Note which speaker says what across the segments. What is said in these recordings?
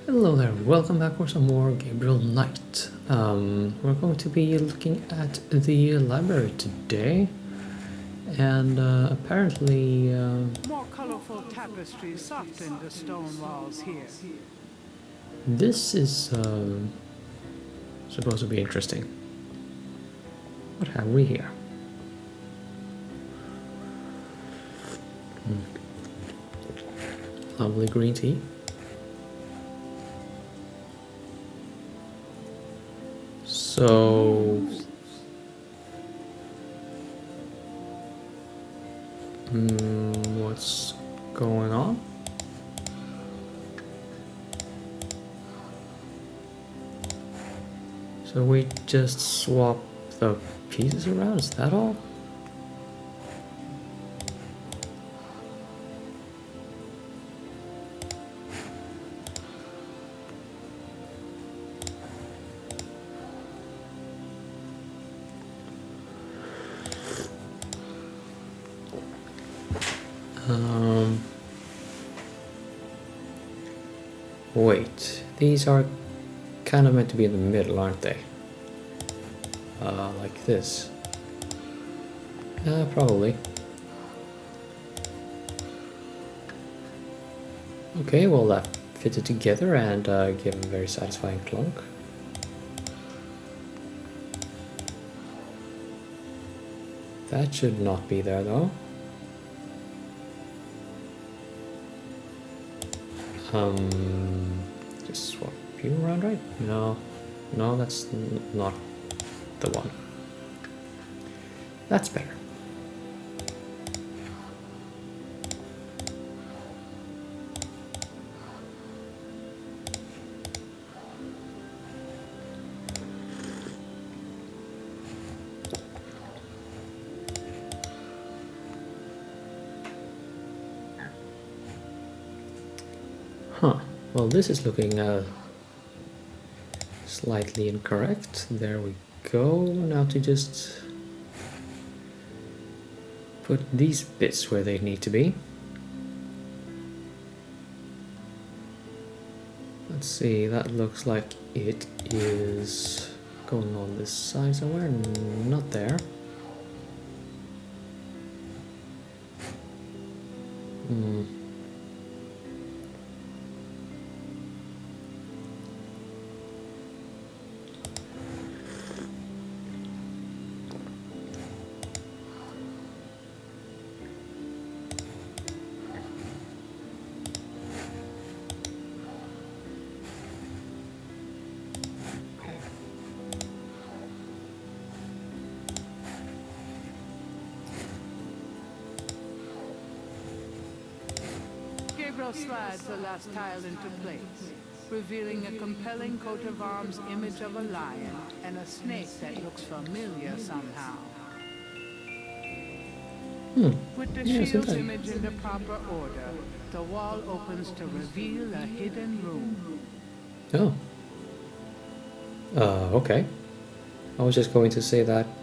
Speaker 1: Hello there, welcome back for some more Gabriel Knight. We're going to be looking at the library today, and apparently
Speaker 2: More colorful tapestries soften the stone walls here.
Speaker 1: this is supposed to be interesting. What have we here? Lovely green tea. So, what's going on? So we just swap the pieces around, is that all? Wait, these are kind of meant to be in the middle, aren't they? Like this. Probably. Okay, well that fitted together and gave a very satisfying clunk. That should not be there though. Just swap you around, right? No, that's not the one. That's better. Huh. Well, this is looking slightly incorrect. There we go. Now to just put these bits where they need to be. Let's see, that looks like it is going on this side somewhere. Not there.
Speaker 2: Gabriel slides the last tile into place, revealing a compelling coat of arms image of a lion and a snake that looks familiar somehow. With the shield's image in the proper order, the wall opens to reveal a hidden room.
Speaker 1: Oh. Okay. I was just going to say that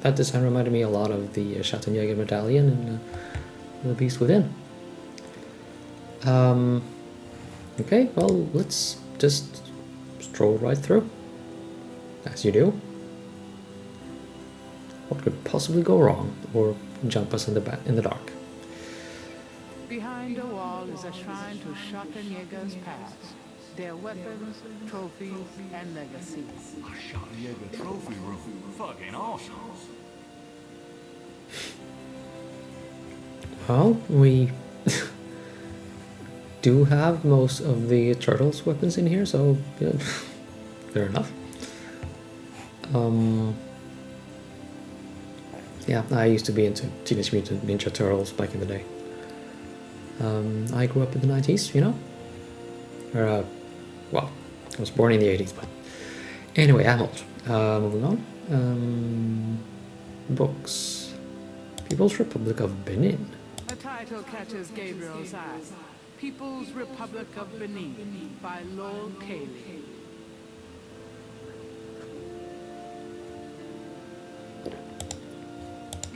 Speaker 1: that design reminded me a lot of the Schattenjäger medallion and the Beast Within. Okay, well, let's just stroll right through, as you do. What could possibly go wrong, or jump us in the dark?
Speaker 2: Behind the wall is a shrine to Schattenjäger's past, their weapons, trophies, and legacies.
Speaker 3: A Schattenjäger trophy room. Fucking awesome.
Speaker 1: Well, we do have most of the turtles' weapons in here, so yeah, fair enough. Yeah, I used to be into Teenage Mutant Ninja Turtles back in the day. I grew up in the 90s, you know? Or, well, I was born in the 80s, but anyway, I'm old. Moving on. Books. People's Republic of Benin.
Speaker 2: A title catches Gabriel's eye. People's Republic of Benin by Lowell Cayley.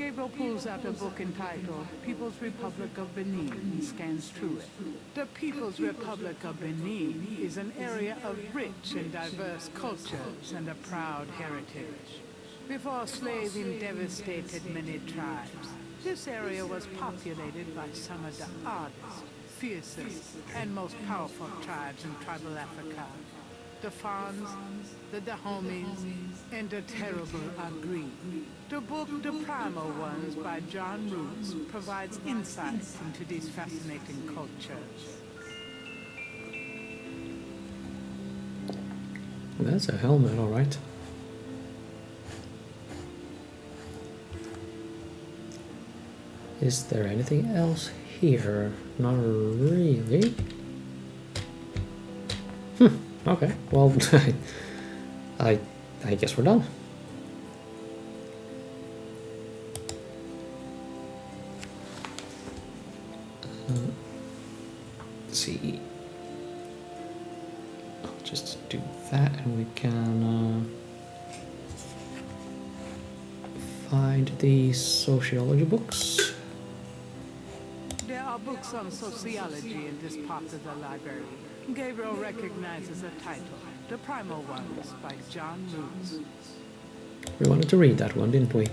Speaker 2: Gabriel pulls out a book entitled People's Republic of Benin and scans through it. The People's Republic of Benin is an area of rich and diverse cultures and a proud heritage. Before slaving devastated many tribes, this area was populated by some of the oddest, fiercest, and most powerful tribes in tribal Africa. The Fons, the Dahomies, and the terrible Agri. The book The Primal Ones by John Roots provides insights into these fascinating cultures.
Speaker 1: That's a helmet, alright. Is there anything else here? Not really. Okay, well, I guess we're done. Let's see. I'll just do that and we can find the sociology books.
Speaker 2: There are books on sociology in this part of the library. Gabriel recognizes the title, The Primal Ones by John Roots.
Speaker 1: We wanted to read that one, didn't we?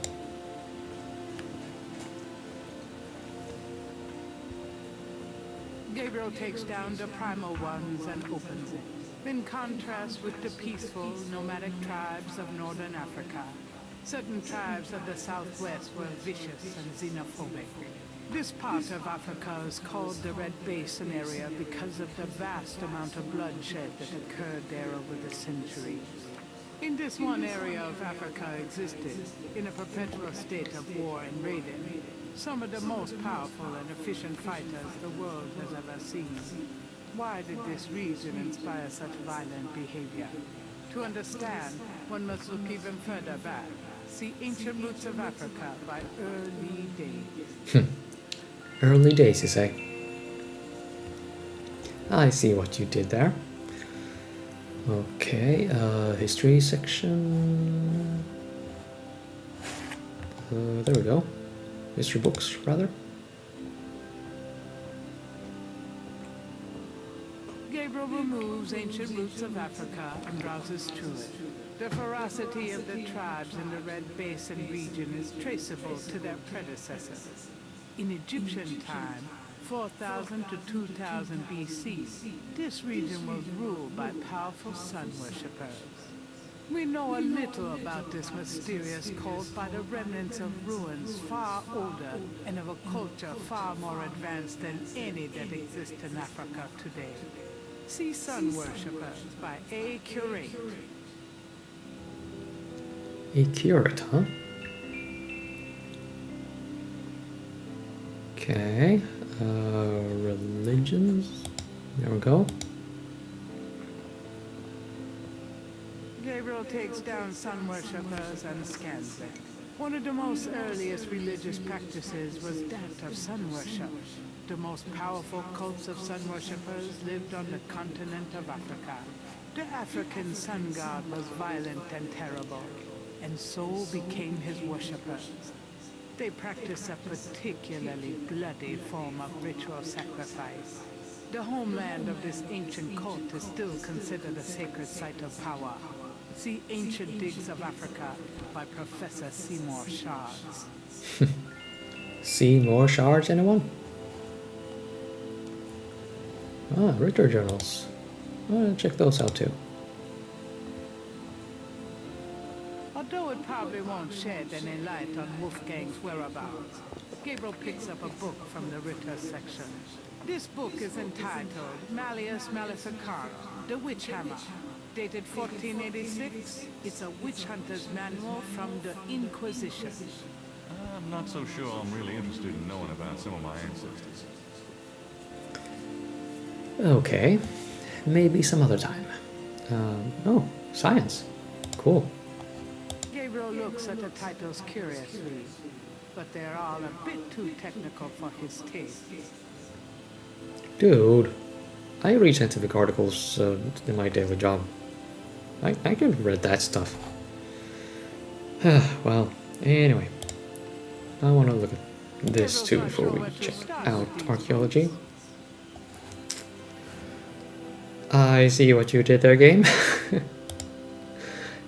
Speaker 2: Gabriel takes down The Primal Ones and opens it. In contrast with the peaceful, nomadic tribes of northern Africa, certain tribes of the southwest were vicious and xenophobic. This part of Africa is called the Red Basin area because of the vast amount of bloodshed that occurred there over the centuries. In this one area of Africa existed, in a perpetual state of war and raiding, some of the most powerful and efficient fighters the world has ever seen. Why did this region inspire such violent behavior? To understand, one must look even further back. See Ancient Roots of Africa by Early Days.
Speaker 1: Early days, you say? I see what you did there. Okay, history section. There we go. History books, rather.
Speaker 2: Gabriel removes Ancient Roots of Africa and browses through it. The ferocity of the tribes in the Red Basin region is traceable to their predecessors. In Egyptian time, 4000 to 2000 BC, this region was ruled by powerful sun worshippers. We know a little about this mysterious cult by the remnants of ruins far older and of a culture far more advanced than any that exists in Africa today. See Sun Worshippers by A. Curate.
Speaker 1: A curate, huh? Okay, religions. There we go.
Speaker 2: Gabriel takes down sun worshippers and scans them. One of the most earliest religious practices was that of sun worship. The most powerful cults of sun worshippers lived on the continent of Africa. The African sun god was violent and terrible, and so became his worshippers. They practice a particularly bloody form of ritual sacrifice. The homeland of this ancient cult is still considered a sacred site of power. See Ancient Digs of Africa by Professor Seymour Shards.
Speaker 1: Seymour Shards, anyone? Ah, Ritter journals. Check those out too.
Speaker 2: Although it probably won't shed any light on Wolfgang's whereabouts, Gabriel picks up a book from the Ritter section. This book is entitled Malleus Maleficarum, The Witch Hammer. Dated 1486, it's a witch hunter's manual from the Inquisition.
Speaker 3: I'm not so sure I'm really interested in knowing about some of my ancestors.
Speaker 1: Okay, maybe some other time. Oh, science. Cool.
Speaker 2: Gabriel looks at the titles curiously, but they're all a bit too technical for his taste.
Speaker 1: Dude, I read scientific articles in my daily job. I could have read that stuff. Well, anyway. I want to look at this too before we check out archaeology. I see what you did there, game.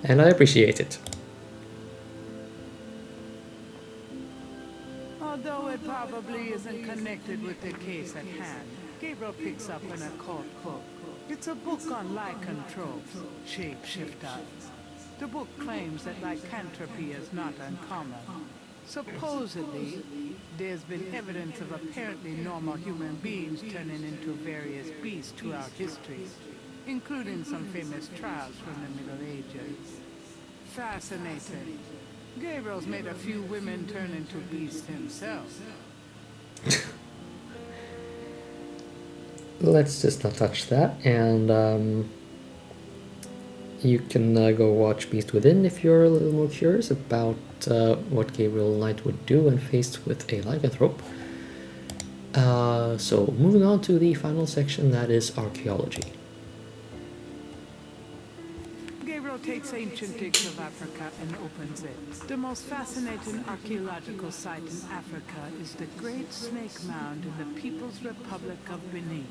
Speaker 1: And I appreciate it.
Speaker 2: Although it probably isn't connected with the case at hand, Gabriel picks up an occult book. It's a book on lycanthropes, shapeshifters. The book claims that lycanthropy is not uncommon. Supposedly, there's been evidence of apparently normal human beings turning into various beasts throughout history, including some famous trials from the Middle Ages. Fascinating. Gabriel's made a few women turn into beasts himself.
Speaker 1: Let's just not touch that, and you can go watch Beast Within if you're a little more curious about what Gabriel Knight would do when faced with a lycanthrope. So moving on to the final section, that is archaeology.
Speaker 2: Gabriel takes ancient digs of Africa and opens it. The most fascinating archaeological site in Africa is the Great Snake Mound in the People's Republic of Benin,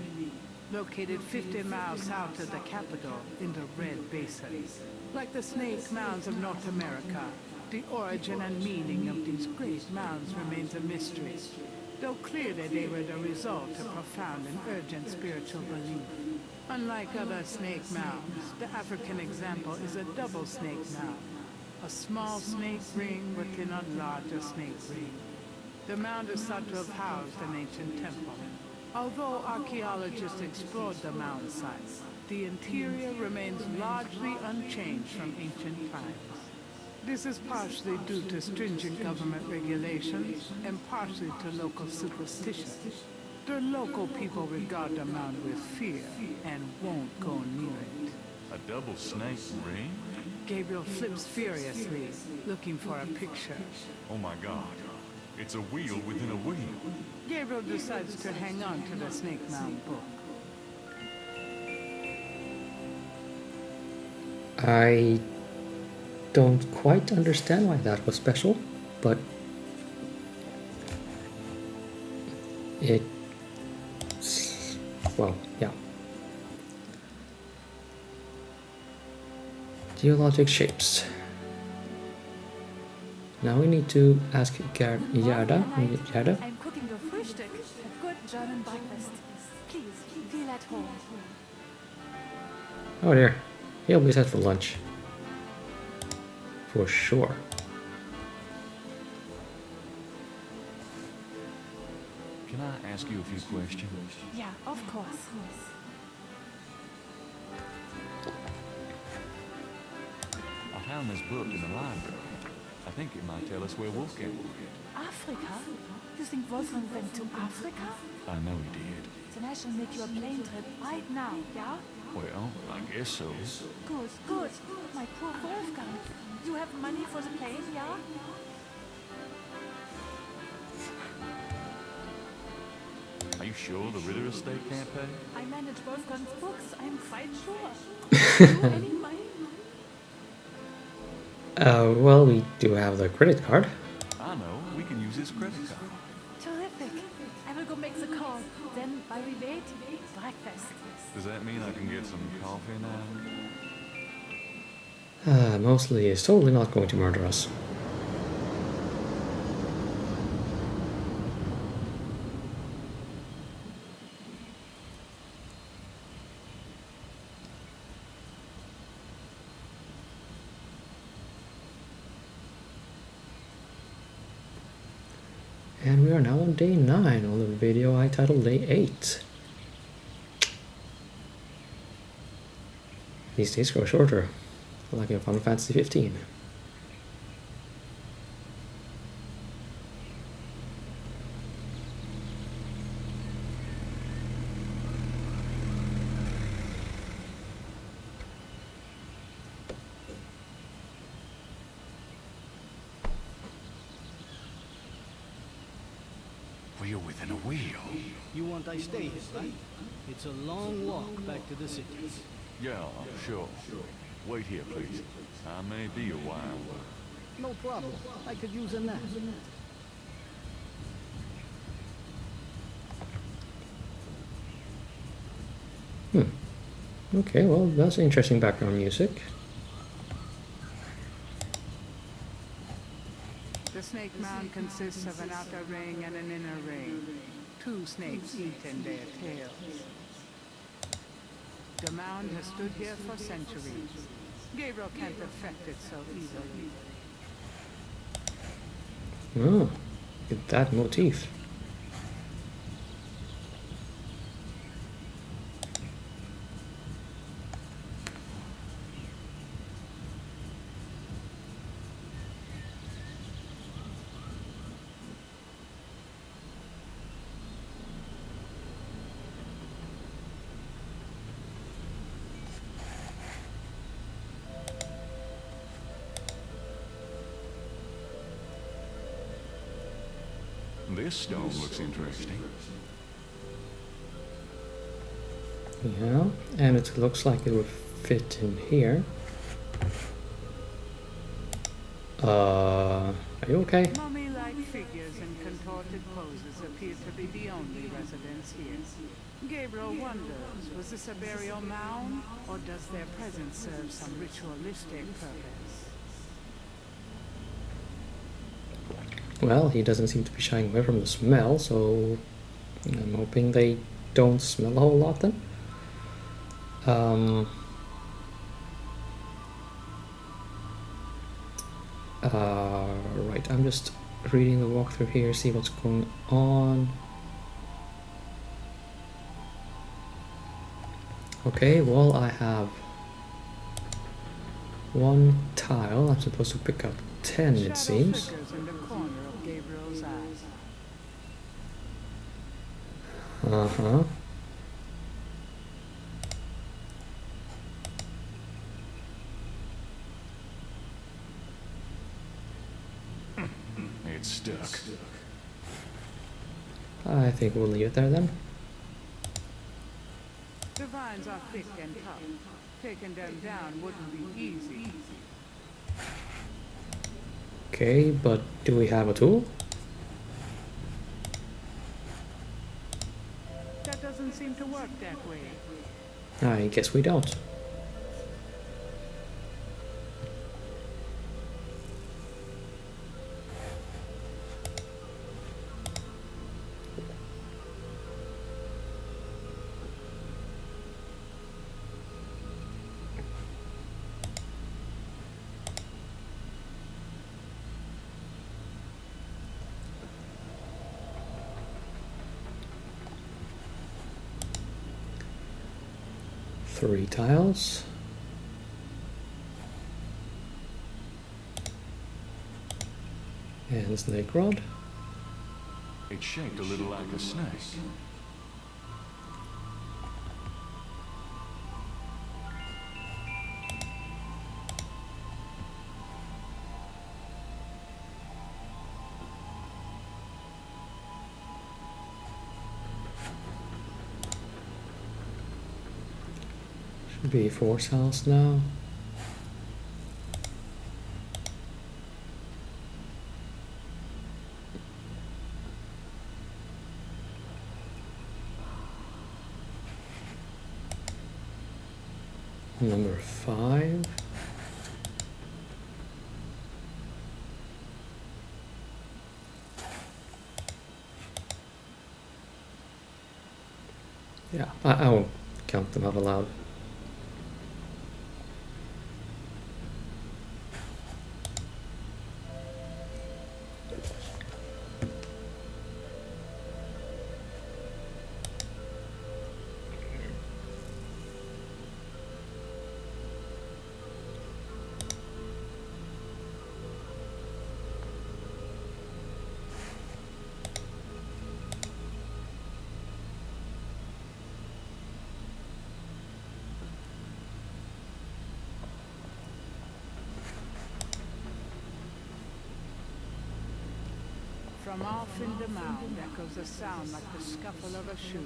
Speaker 2: located 50 miles south of the capital in the Red Basin. Like the snake mounds of North America, the origin and meaning of these great mounds remains a mystery, though clearly they were the result of profound and urgent spiritual belief. Unlike other snake mounds, the African example is a double snake mound, a small snake ring within a larger snake ring. The mound is thought to have housed an ancient temple. Although archaeologists explored the mound site, the interior remains largely unchanged from ancient times. This is partially due to stringent government regulations and partially to local superstition. The local people regard the mound with fear and won't go near it.
Speaker 3: A double snake ring?
Speaker 2: Gabriel flips furiously, looking for a picture.
Speaker 3: Oh my god. It's a wheel within a wheel.
Speaker 2: Gabriel decides to hang on to the Snake Mound book.
Speaker 1: I don't quite understand why that was special, but well, yeah. Geologic shapes. Now we need to ask Gerda.
Speaker 4: I'm cooking your Frühstück, a good German breakfast. Please, feel at home.
Speaker 1: Oh dear, he'll be set for lunch. For sure.
Speaker 3: Can I ask you a few questions?
Speaker 4: Yeah, of course.
Speaker 3: I found this book in the library. I think it might tell us where Wolfgang went.
Speaker 4: Africa? You think Wolfgang went to Africa?
Speaker 3: I know he did.
Speaker 4: Then I shall make you a plane trip right now, yeah?
Speaker 3: Well, I guess so.
Speaker 4: Good, good. My poor Wolfgang. You have money for the plane, yeah?
Speaker 3: Are you sure the Ritter estate can't pay?
Speaker 4: I manage Wolfgang's books, I'm quite sure. You any money?
Speaker 1: Well, we do have the credit card.
Speaker 3: I know. We can use his credit card.
Speaker 4: Terrific. I will go make the call. Then, while we wait, breakfast.
Speaker 3: Does that mean I can get some coffee now?
Speaker 1: Mostly is totally not going to murder us. And we are now on day 9 on the video I titled Day 8. These days grow shorter, like in Final Fantasy 15.
Speaker 3: Wheel within a wheel.
Speaker 5: You want I stay here, right? It's a long walk back to the city.
Speaker 3: Yeah, sure. Wait here, please. I may be a while.
Speaker 5: No problem. I could use a nap.
Speaker 1: Okay, well, that's interesting background music.
Speaker 2: The snake mound consists of an outer ring and an inner ring. 2 snakes eat in their tails. The mound has stood here for centuries. Gabriel can't affect it so easily.
Speaker 1: Oh, look at that motif.
Speaker 3: This stone looks interesting.
Speaker 1: Yeah, and it looks like it would fit in here. Are you okay?
Speaker 2: Mummy-like figures in contorted poses appear to be the only residents here. Gabriel wonders, was this a burial mound, or does their presence serve some ritualistic purpose?
Speaker 1: Well, he doesn't seem to be shying away from the smell, so I'm hoping they don't smell a whole lot then. Right, I'm just reading the walkthrough here, see what's going on. Okay, well, I have 1 tile. I'm supposed to pick up 10, it seems.
Speaker 2: Shadow flickers in the corner of Gabriel's eyes.
Speaker 1: Uh-huh.
Speaker 3: It's stuck.
Speaker 1: I think we'll leave it there then.
Speaker 2: The vines are thick and tough. Taking them down wouldn't be easy.
Speaker 1: Okay, but do we have a tool?
Speaker 2: That doesn't seem to work that way.
Speaker 1: I guess we don't. Three tiles. And snake rod.
Speaker 3: It's shaped a little like a snake.
Speaker 1: Should be 4 tiles now. Number 5. Yeah, I won't count them out aloud.
Speaker 2: From off in the mound echoes a sound like the scuffle of a shoe.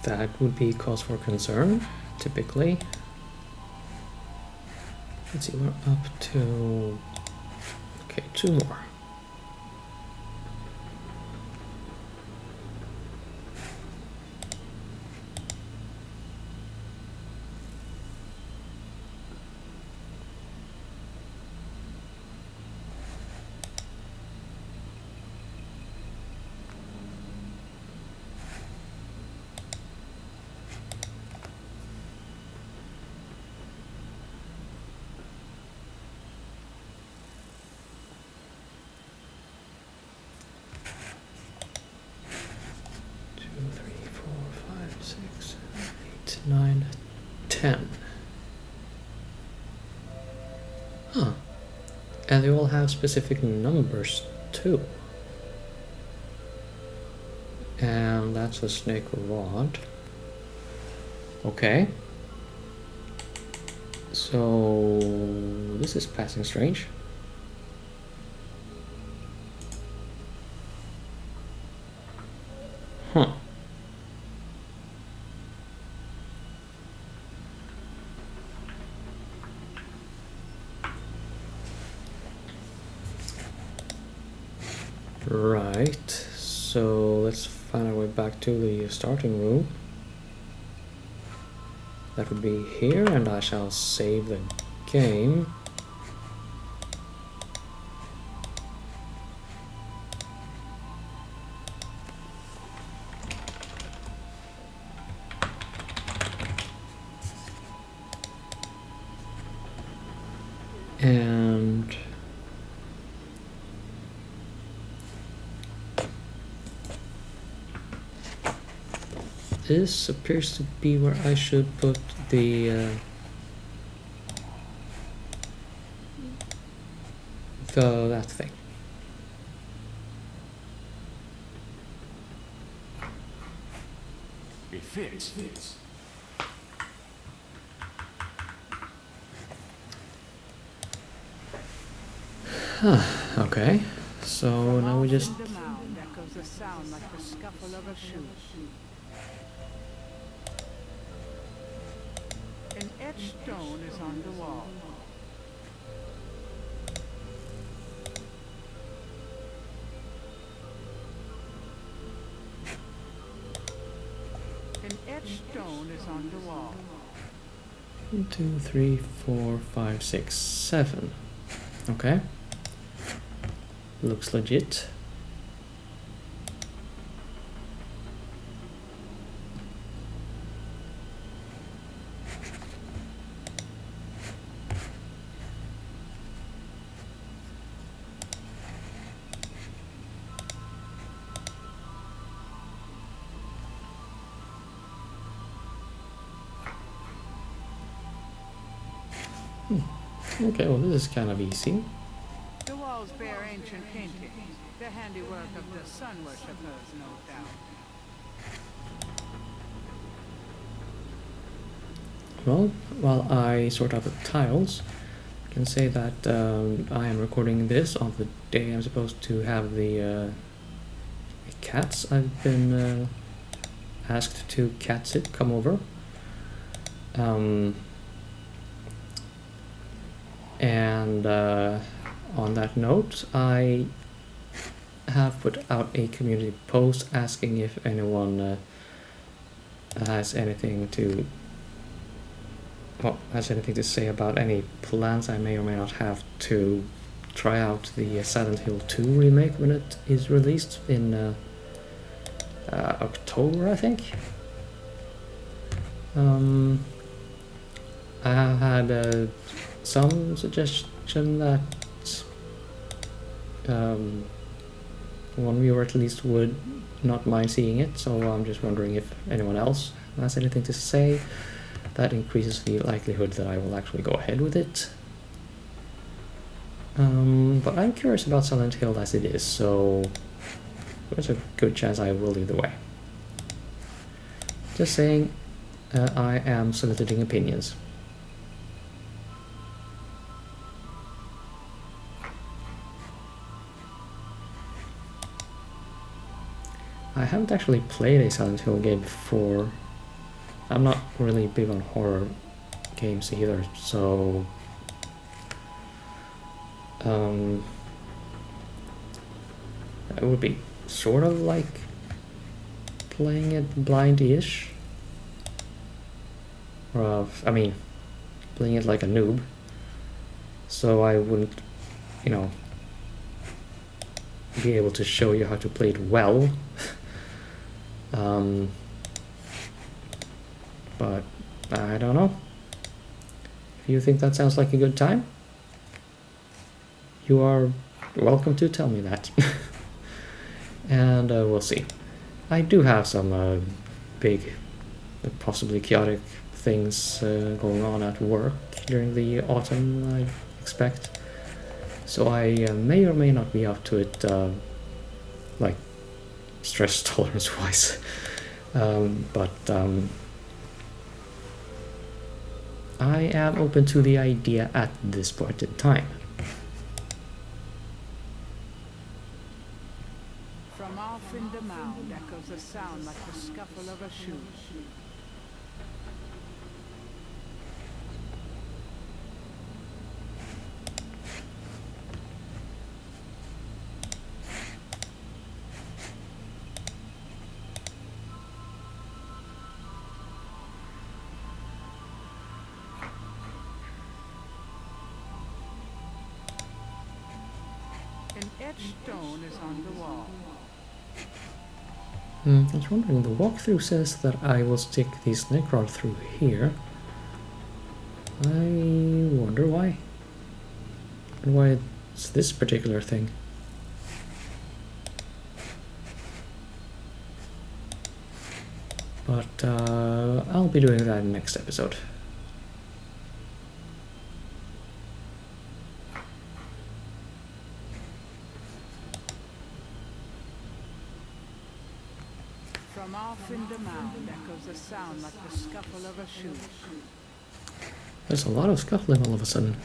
Speaker 1: That would be cause for concern, typically. Let's see, we're up to... Okay, 2 more. Nine, 10. Huh. And they all have specific numbers too. And that's a snake rod. Okay. So this is passing strange. Huh. Right, so let's find our way back to the starting room. That would be here, and I shall save the game. And this appears to be where I should put the that thing.
Speaker 3: It fits.
Speaker 1: Okay, so now we just...
Speaker 2: From off in the mound echoes a sound like the scuffle of a shoe. An etched stone is on the wall. An etched stone is on the wall.
Speaker 1: 1, 2, 3, 4, 5, 6, 7. Okay. Looks legit. Okay, well this is kind of easy.
Speaker 2: The walls bear ancient paintings, the handiwork of the sun worshippers, no doubt.
Speaker 1: Well, while I sort out the tiles, I can say that I am recording this on the day I'm supposed to have the cats I've been asked to cat sit come over. And on that note, I have put out a community post asking if anyone has anything to say about any plans I may or may not have to try out the Silent Hill 2 remake when it is released in October, I think. I have had some suggestion that one viewer at least would not mind seeing it, so I'm just wondering if anyone else has anything to say. That increases the likelihood that I will actually go ahead with it. But I'm curious about Silent Hill as it is, so there's a good chance I will either way. Just saying, I am soliciting opinions. I haven't actually played a Silent Hill game before. I'm not really big on horror games either, so It would be sort of like playing it blind-ish. Or, I mean, playing it like a noob. So I wouldn't, you know, be able to show you how to play it well. But I don't know. If you think that sounds like a good time, you are welcome to tell me that. And we'll see. I do have some big, possibly chaotic things going on at work during the autumn, I expect. So I may or may not be up to it, like, stress tolerance wise. But I am open to the idea at this point in time.
Speaker 2: From off in the mound echoes a sound like the scuffle of a shoe. An etched stone is on the wall.
Speaker 1: I was wondering, the walkthrough says that I will stick the snake rod through here. I wonder why. And why it's this particular thing. But I'll be doing that in the next episode.
Speaker 2: From off in the mound echoes a sound like the scuffle of a shoe.
Speaker 1: There's a lot of scuffling all of a sudden.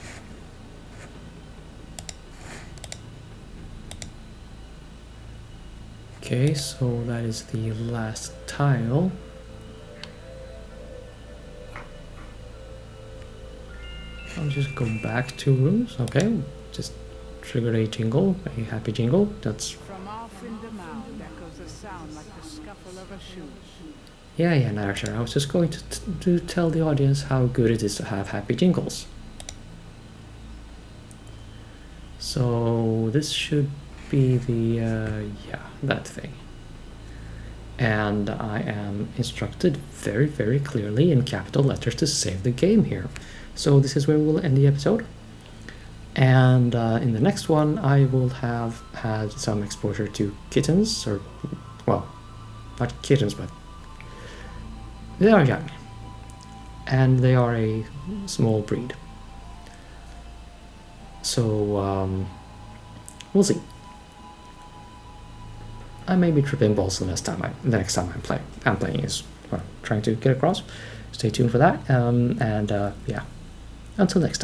Speaker 1: Okay, so that is the last tile. I'll just go back 2 rooms. Okay, just triggered a jingle, a happy jingle. That's
Speaker 2: From off in the mound echoes a sound like the scuffle of a shoe.
Speaker 1: yeah, narrator. I was just going to tell the audience how good it is to have happy jingles. So this should be the yeah, that thing. And I am instructed very, very clearly in capital letters to save the game here. So this is where we'll end the episode. And in the next one, I will have had some exposure to kittens, or, well, not kittens, but they are young. And they are a small breed. So, we'll see. I may be tripping balls the next time I'm playing is what I'm trying to get across. Stay tuned for that. Yeah, until next time.